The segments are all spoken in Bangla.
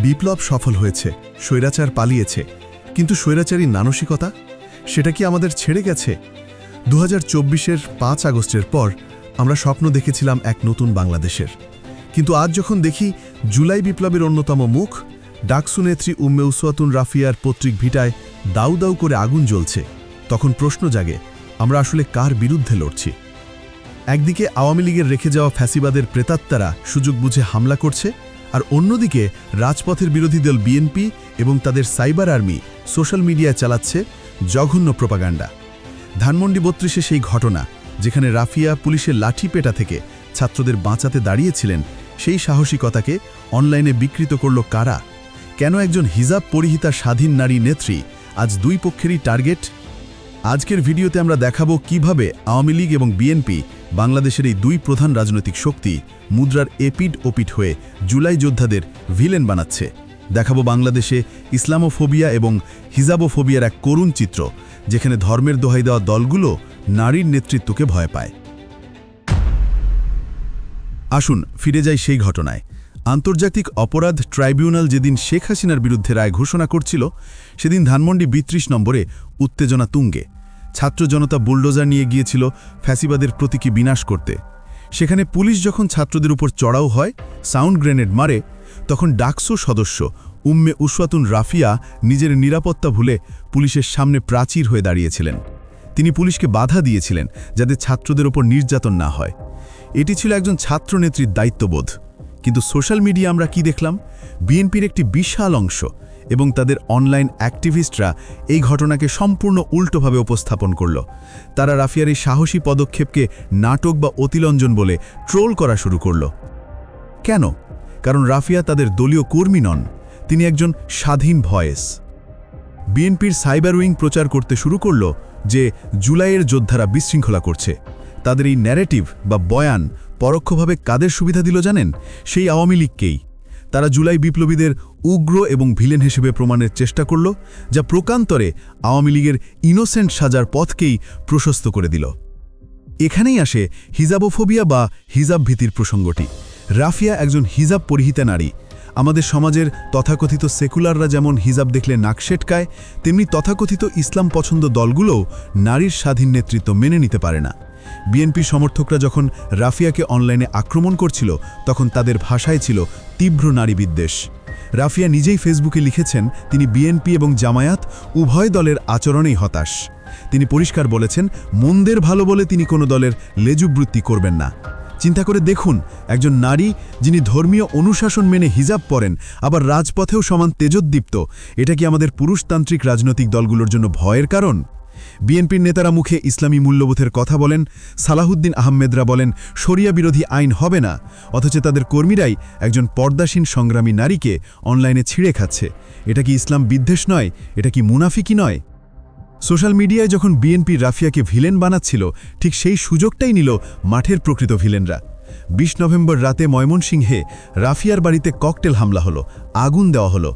বিপ্লব সফল হয়েছে, স্বৈরাচার পালিয়েছে, কিন্তু স্বৈরাচারী মানসিকতা সেটা কি আমাদের ছেড়ে গেছে? 2024-এর 5 আগস্টের পর আমরা স্বপ্ন দেখেছিলাম এক নতুন বাংলাদেশের, কিন্তু আজ যখন দেখি জুলাই বিপ্লবের অন্যতম মুখ ডাকসু নেত্রী উম্মে উসওয়াতুন রাফিয়ার পৈতৃক ভিটায় দাউ দাউ করে আগুন জ্বলছে, তখন প্রশ্ন জাগে আমরা আসলে কার বিরুদ্ধে লড়ছি? একদিকে আওয়ামী লীগের রেখে যাওয়া ফ্যাসিবাদের প্রেতাত্মারা সুযোগ বুঝে হামলা করছে, আর অন্যদিকে রাজপথের বিরোধী দল বিএনপি এবং তাদের সাইবার আর্মি সোশ্যাল মিডিয়ায় চালাচ্ছে জঘন্য প্রোপাগান্ডা। ধানমন্ডি 32-এ সেই ঘটনা যেখানে রাফিয়া পুলিশের লাঠি পেটা থেকে ছাত্রদের বাঁচাতে দাঁড়িয়েছিলেন, সেই সাহসিকতাকে অনলাইনে বিকৃত করল কারা? কেন একজন হিজাব পরিহিতা স্বাধীন নারী নেত্রী আজ দুই পক্ষেরই টার্গেট? আজকের ভিডিওতে আমরা দেখাবো কিভাবে আওয়ামী লীগ এবং বিএনপি বাংলাদেশের এই দুই প্রধান রাজনৈতিক শক্তি মুদ্রার এপিড ওপিড হয়ে জুলাই যোদ্ধাদের ভিলেন বানাচ্ছে। দেখাবো বাংলাদেশে ইসলামোফোবিয়া এবং হিজাবোফোবিয়ার এক করুণ চিত্র, যেখানে ধর্মের দোহাই দেওয়া দলগুলো নারীর নেতৃত্বকে ভয় পায়। আসুন ফিরে যাই সেই ঘটনায়। আন্তর্জাতিক অপরাধ ট্রাইব্যুনাল যেদিন শেখ হাসিনার বিরুদ্ধে রায় ঘোষণা করছিল, সেদিন ধানমন্ডি 32 নম্বরে উত্তেজনা তুঙ্গে। ছাত্র জনতা বুলডোজার নিয়ে গিয়েছিল ফ্যাসিবাদের প্রতীকী বিনাশ করতে। সেখানে পুলিশ যখন ছাত্রদের উপর চড়াও হয়, সাউন্ড গ্রেনেড মারে, তখন ডাকসু সদস্য উম্মে উসওয়াতুন রাফিয়া নিজের নিরাপত্তা ভুলে পুলিশের সামনে প্রাচীর হয়ে দাঁড়িয়েছিলেন। তিনি পুলিশকে বাধা দিয়েছিলেন যাতে ছাত্রদের উপর নির্যাতন না হয়। এটি ছিল একজন ছাত্রনেত্রীর দায়িত্ববোধ। কিন্তু সোশ্যাল মিডিয়া আমরা কি দেখলাম? বিএনপির একটি বিশাল অংশ এবং তাদের অনলাইন অ্যাক্টিভিস্টরা এই ঘটনাকে সম্পূর্ণ উল্টোভাবে উপস্থাপন করল। তারা রাফিয়ার এই সাহসী পদক্ষেপকে নাটক বা অতিরঞ্জন বলে ট্রোল করা শুরু করল। কেন? কারণ রাফিয়া তাদের দলীয় কর্মী নন, তিনি একজন স্বাধীন ভয়েস। বিএনপির সাইবার উইং প্রচার করতে শুরু করল যে জুলাইয়ের যোদ্ধারা বিশৃঙ্খলা করছে। তাদের এই ন্যারেটিভ বা বয়ান পরোক্ষভাবে কাদের সুবিধা দিল জানেন? সেই আওয়ামী লীগকেই। তারা জুলাই বিপ্লবীদের উগ্র এবং ভিলেন হিসেবে প্রমাণের চেষ্টা করল, যা প্রকান্তরে আওয়ামী লীগের ইনোসেন্ট সাজার পথকেই প্রশস্ত করে দিল। এখানেই আসে হিজাবোফোবিয়া বা হিজাব ভীতির প্রসঙ্গটি। রাফিয়া একজন হিজাব পরিহিতা নারী। আমাদের সমাজের তথাকথিত সেকুলাররা যেমন হিজাব দেখলে নাক সেটকায়, তেমনি তথাকথিত ইসলাম পছন্দ দলগুলোও নারীর স্বাধীন নেতৃত্ব মেনে নিতে পারে না। বিএনপি সমর্থকরা যখন রাফিয়াকে অনলাইনে আক্রমণ করছিল, তখন তাদের ভাষায় ছিল তীব্র নারী বিদ্বেষ। রাফিয়া নিজেই ফেসবুকে লিখেছেন তিনি বিএনপি এবং জামায়াত উভয় দলের আচরণেই হতাশ। তিনি পরিষ্কার বলেছেন, মন্দের ভালো বলে তিনি কোনো দলের লেজুবৃত্তি করবেন না। চিন্তা করে দেখুন, একজন নারী যিনি ধর্মীয় অনুশাসন মেনে হিজাব পরেন, আবার রাজপথেও সমান তেজোদ্দীপ্ত, এটা কি আমাদের পুরুষতান্ত্রিক রাজনৈতিক দলগুলোর জন্য ভয়ের কারণ? বিএনপির নেতারা মুখে ইসলামী মূল্যবোধের কথা বলেন, সালাহুদ্দিন আহমেদরা বলেন শরিয়া বিরোধী আইন হবে না, অথচ তাদের কর্মীরাই একজন পর্দাসীন সংগ্রামী নারীকে অনলাইনে ছিঁড়ে খাচ্ছে। এটা কি ইসলাম বিদ্বেষ নয়? এটা কি মুনাফিকি নয়? সোশ্যাল মিডিয়ায় যখন বিএনপি রাফিয়াকে ভিলেন বানাচ্ছিল, ঠিক সেই সুযোগটাই নিল মাঠের প্রকৃত ভিলেনরা। 20 নভেম্বর রাতে ময়মনসিংহে রাফিয়ার বাড়িতে ককটেল হামলা হলো, আগুন দেওয়া হলো।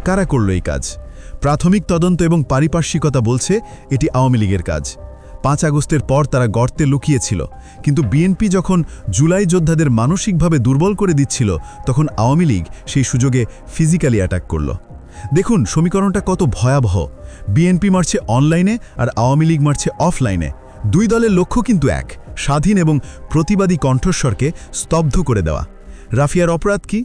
কারা করল এই কাজ? প্রাথমিক তদন্ত এবং পারিপার্শ্বিকতা বলছে এটি আওয়ামী লীগের কাজ। 5 আগস্টের পর তারা গর্তে লুকিয়েছিল, কিন্তু বিএনপি যখন জুলাই যোদ্ধাদের মানসিকভাবে দুর্বল করে দিচ্ছিল, তখন আওয়ামী লীগ সেই সুযোগে ফিজিক্যালি অ্যাটাক করল। দেখুন সমীকরণটা কত ভয়াবহ। বিএনপি মারছে অনলাইনে আর আওয়ামী লীগ মারছে অফলাইনে। দুই দলের লক্ষ্য কিন্তু এক, স্বাধীন এবং প্রতিবাদী কণ্ঠস্বরকে স্তব্ধ করে দেওয়া। রাফিয়ার অপরাধ কি?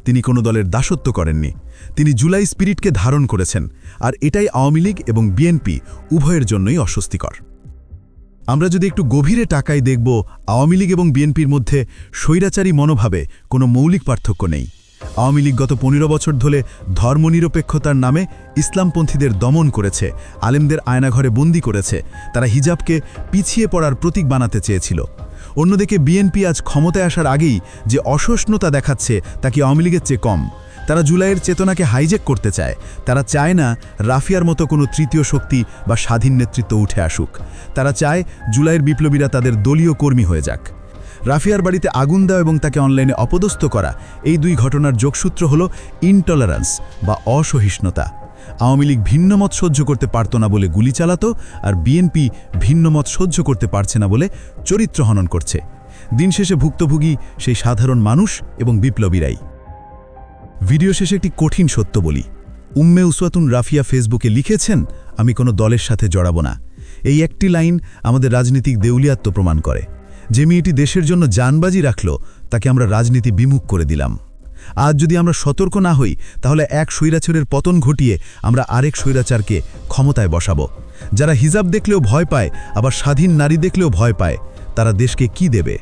তিনি কোনো দলের দাসত্ব করেননি, তিনি জুলাই স্পিরিটকে ধারণ করেছেন, আর এটাই আওয়ামী লীগ এবং বিএনপি উভয়ের জন্যই অস্বস্তিকর। আমরা যদি একটু গভীরে টাকায় দেখব, আওয়ামী লীগ এবং বিএনপির মধ্যে স্বৈরাচারী মনোভাবে কোনো মৌলিক পার্থক্য নেই। আওয়ামী লীগ গত 15 বছর ধরে ধর্মনিরপেক্ষতার নামে ইসলামপন্থীদের দমন করেছে, আলেমদের আয়নাঘরে বন্দী করেছে, তারা হিজাবকে পিছিয়ে পড়ার প্রতীক বানাতে চেয়েছিল। অন্যদিকে বিএনপি আজ ক্ষমতায় আসার আগেই যে অসহিষ্ণুতা দেখাচ্ছে, তা কি আওয়ামী লীগের চেয়ে কম? তারা জুলাইয়ের চেতনাকে হাইজ্যাক করতে চায়। তারা চায় না রাফিয়ার মতো কোনো তৃতীয় শক্তি বা স্বাধীন নেতৃত্ব উঠে আসুক। তারা চায় জুলাইয়ের বিপ্লবীরা তাদের দলীয় কর্মী হয়ে যাক। রাফিয়ার বাড়িতে আগুন দেওয়া এবং তাকে অনলাইনে অপদস্থ করা, এই দুই ঘটনার যোগসূত্র হল ইনটলারেন্স বা অসহিষ্ণুতা। আওয়ামী লীগ ভিন্নমত সহ্য করতে পারত না বলে গুলি চালাতো, আর বিএনপি ভিন্নমত সহ্য করতে পারছে না বলে চরিত্র হনন করছে। দিন শেষে ভুক্তভোগী সেই সাধারণ মানুষ এবং বিপ্লবীরাই। ভিডিও শেষে একটি কঠিন সত্য বলি। উম্মে উসওয়াতুন রাফিয়া ফেসবুকে লিখেছেন, আমি কোনো দলের সাথে জড়াবো না। এই একটি লাইন আমাদের রাজনীতিক দেউলিয়াত্ব প্রমাণ করে। যে মেয়েটি দেশের জন্য জানবাজি রাখল, তাকে আমরা রাজনীতি বিমুখ করে দিলাম। আজ যদি আমরা সতর্ক না হই, তাহলে এক স্বৈরাচারের পতন ঘটিয়ে আমরা আরেক স্বৈরাচারকে ক্ষমতায় বসাবো। যারা হিজাব দেখলেও ভয় পায়, আবার স্বাধীন নারী দেখলেও ভয় পায়, তারা দেশকে কি দেবে?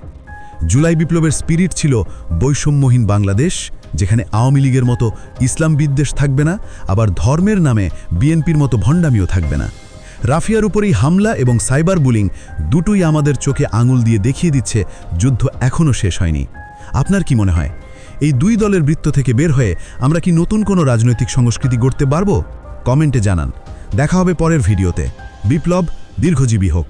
জুলাই বিপ্লবের স্পিরিট ছিল বৈষম্যহীন বাংলাদেশ, যেখানে আওয়ামী লীগের মতো ইসলাম বিদ্বেষ থাকবে না, আবার ধর্মের নামে বিএনপির মতো ভণ্ডামিও থাকবে না। রাফিয়ার উপরেই হামলা এবং সাইবার বুলিং দুটোই আমাদের চোখে আঙুল দিয়ে দেখিয়ে দিচ্ছে যুদ্ধ এখনও শেষ হয়নি। আপনার কি মনে হয়, এই দুই দলের বৃত্ত থেকে বের হয়ে আমরা কি নতুন কোনো রাজনৈতিক সংস্কৃতি গড়তে পারব? কমেন্টে জানান। দেখা হবে পরের ভিডিওতে। বিপ্লব দীর্ঘজীবী হোক।